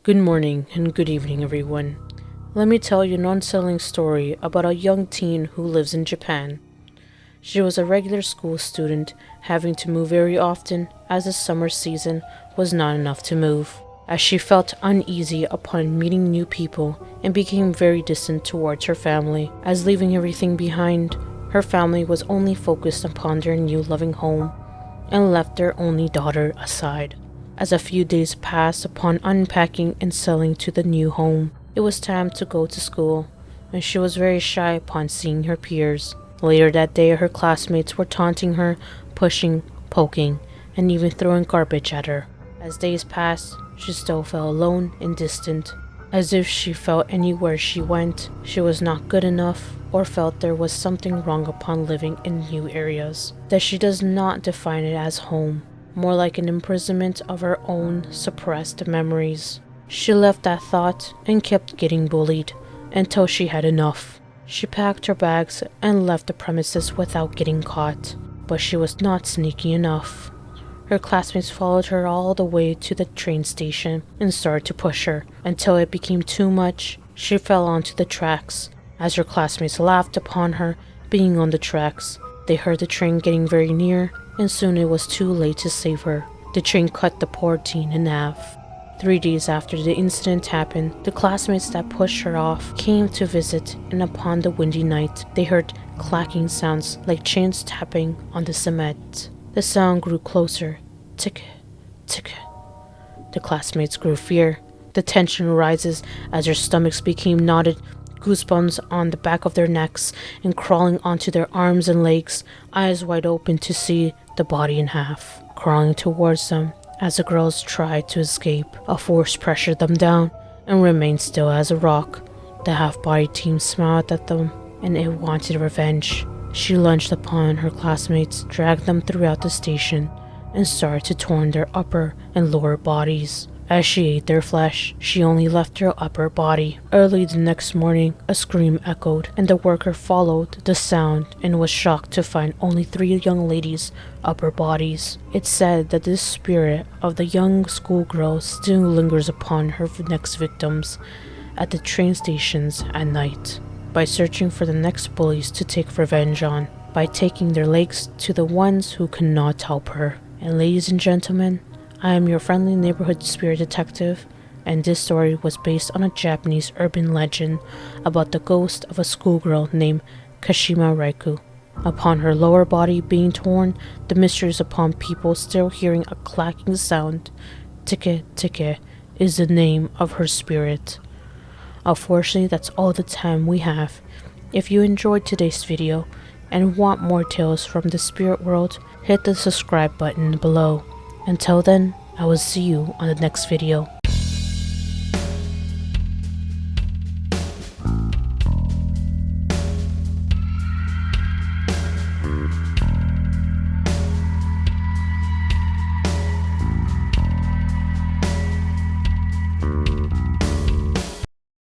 Good morning and good evening, everyone. Let me tell you an unsettling story about a young teen who lives in Japan. She was a regular school student, having to move very often as the summer season was not enough to move, as she felt uneasy upon meeting new people and became very distant towards her family, as leaving everything behind, her family was only focused upon their new loving home and left their only daughter aside. As a few days passed upon unpacking and settling to the new home, it was time to go to school, and she was very shy upon seeing her peers. Later that day, her classmates were taunting her, pushing, poking, and even throwing garbage at her. As days passed, she still felt alone and distant, as if she felt anywhere she went, she was not good enough, or felt there was something wrong upon living in new areas, that she does not define it as home, more like an imprisonment of her own suppressed memories. She left that thought and kept getting bullied until she had enough. She packed her bags and left the premises without getting caught, but she was not sneaky enough. Her classmates followed her all the way to the train station and started to push her until it became too much. She fell onto the tracks. As her classmates laughed upon her being on the tracks, they heard the train getting very near, and soon it was too late to save her. The train cut the poor teen in half. 3 days after the incident happened, the classmates that pushed her off came to visit, and upon the windy night, they heard clacking sounds like chains tapping on the cement. The sound grew closer. Teke Teke. The classmates grew fear. The tension rises as their stomachs became knotted, goosebumps on the back of their necks and crawling onto their arms and legs, eyes wide open to see the body in half, crawling towards them. As the girls tried to escape, a force pressured them down and remained still as a rock. The half-bodied team smiled at them, and it wanted revenge. She lunged upon her classmates, dragged them throughout the station, and started to torn their upper and lower bodies. As she ate their flesh, she only left her upper body. Early the next morning, a scream echoed, and the worker followed the sound and was shocked to find only 3 young ladies' upper bodies. It said that the spirit of the young schoolgirl still lingers upon her next victims at the train stations at night, by searching for the next bullies to take revenge on, by taking their legs to the ones who cannot help her. And ladies and gentlemen, I am your friendly neighborhood spirit detective, and this story was based on a Japanese urban legend about the ghost of a schoolgirl named Kashima Raiku. Upon her lower body being torn, the mysteries upon people still hearing a clacking sound. Teke Teke is the name of her spirit. Unfortunately, that's all the time we have. If you enjoyed today's video and want more tales from the spirit world, hit the subscribe button below. Until then, I will see you on the next video.